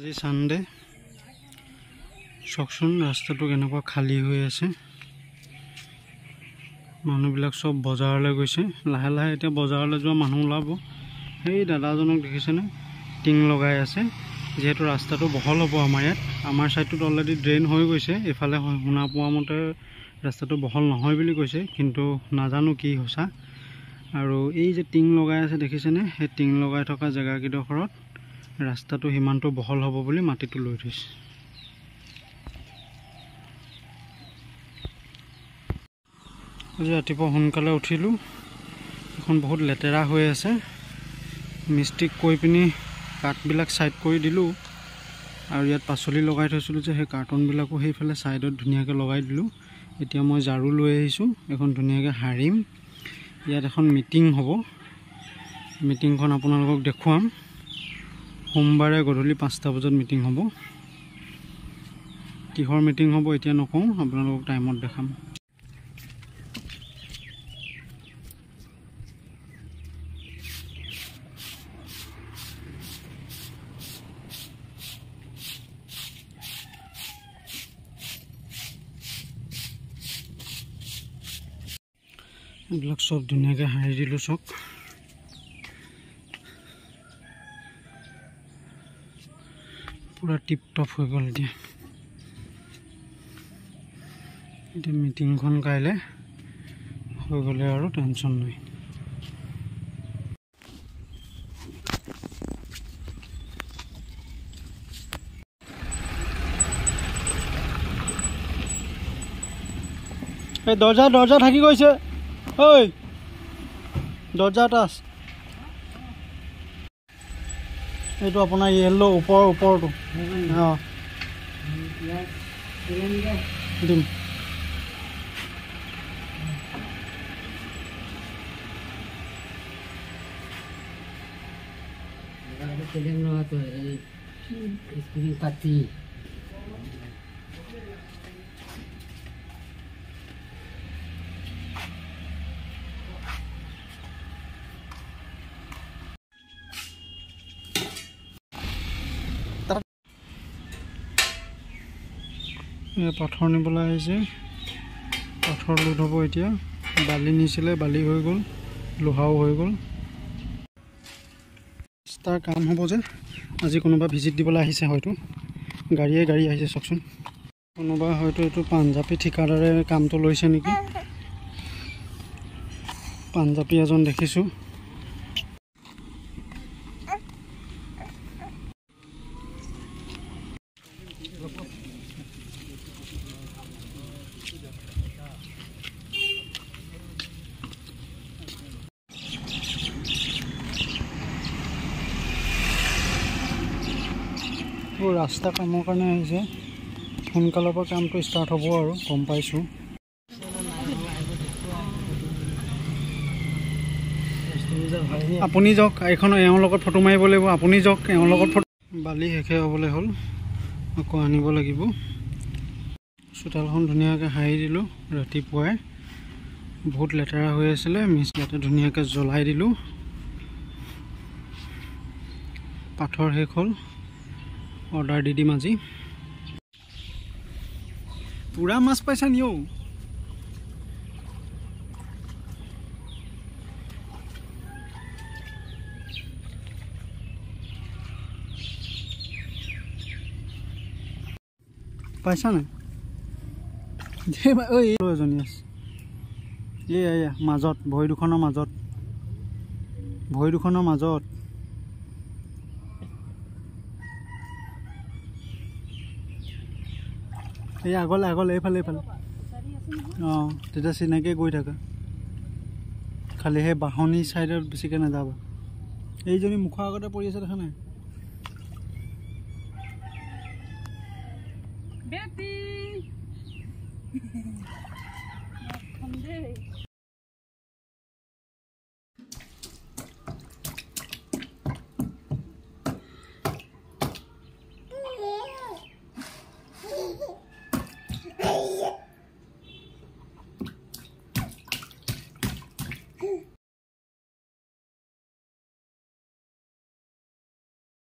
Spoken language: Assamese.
আজি সানডে চকচোন ৰাস্তাটো কেনেকুৱা খালী হৈ আছে মানুহবিলাক সব বজাৰলৈ গৈছে লাহে লাহে এতিয়া বজাৰলৈ যোৱা মানুহ ওলাব এই দাদাজনক দেখিছেনে টিং লগাই আছে যেহেতু ৰাস্তাটো বহল হ'ব আমাৰ সাইডটোত অলৰেডি ড্ৰেইন হৈ গৈছে এফালে শুনা পোৱা মতে ৰাস্তাটো বহল নহয় বুলি কৈছে কিন্তু নাজানো কি হৈছে আৰু এই যে টিং লগাই আছে দেখিছেনে এই টিং লগাই থকা জায়গা কিডখৰত ৰাস্তাটো হিমানটো বহল হ'ব বুলি মাটিটো লৈ থৈছে আজি ৰাতিপুৱা সোনকালে উঠিলো এখন বহুত লেতেৰা হৈ আছে মিষ্টিক কৈ পিনি কাঠবিলাক সাইড কৰি দিলো আৰু ইয়াত পাচলি লগাই থৈছিলো যে সেই কাৰ্টন বিলাকো সেইফালে সাইডত ধুনিয়াকৈ লগাই দিলো এতিয়া মই ঝাৰু লৈ আহিছো এখন ধুনিয়াকৈ হাৰিম ইয়াত এখন মিটিং হ'ব মিটিংখন আপোনালোকক দেখুৱাম সোমবাৰে গধূলি 5টা বজাত মিটিং হ'ব কিহৰ মিটিং হ'ব এতিয়া নকওঁ আপোনালোকক টাইমত দেখাম এইবিলাক সব ধুনিয়াকৈ হাৰি দিলো সব পুরা টিপ টপ হৈ গ'ল এতিয়া মিটিংখন কাইলে হৈ গ'লে আৰু টেনচন নাই এই দৰজা থাকি গৈছে ঐ দৰজাটা আছে এইটো আপোনাৰ ইয়েলো ওপৰটো অঁ দিম পাথৰ নিবলৈ আহিছে পাথৰ লোড হ'ব এতিয়া বালি নিছিলে বালি হৈ গ'ল লোহাও হৈ গ'ল তাৰ কাম হ'ব যে আজি কোনোবা ভিজিট দিবলৈ আহিছে হয়তো গাড়ী আহিছে চকচোন কোনোবা হয়তো এইটো পাঞ্জাবী ঠিকাদাৰে কামটো লৈছে নেকি পাঞ্জাবী এজন দেখিছোঁ ৰাস্তা কামৰ কাৰণে আহিছে সোনকালৰ পৰা কামটো ষ্টাৰ্ট হ'ব আৰু গম পাইছোঁ আপুনি যাওক এইখন এওঁৰ লগত ফটো মাৰিব লাগিব আপুনি যাওক এওঁৰ লগত ফটো বালি শেষে হ'বলৈ হ'ল আকৌ আনিব লাগিব চোতালখন ধুনীয়াকৈ সাৰি দিলোঁ ৰাতিপুৱাই বহুত লেতেৰা হৈ আছিলে ইয়াতে ধুনীয়াকৈ জ্বলাই দিলোঁ পাথৰ শেষ হ'ল অৰ্ডাৰ দি দিম আজি পুৰা মাছ পাইছা নিও পাইছা নাই ঐ এজনী আছে এয়া মাজত ভৰি দুখনৰ মাজত এই আগলে এইফালে অঁ তেতিয়া চিনাকি গৈ থাকা খালি সেই বাহনী চাইডত বেছিকৈ নাযাবা এইজনী মুখৰ আগতে পৰি আছে দেখা নাই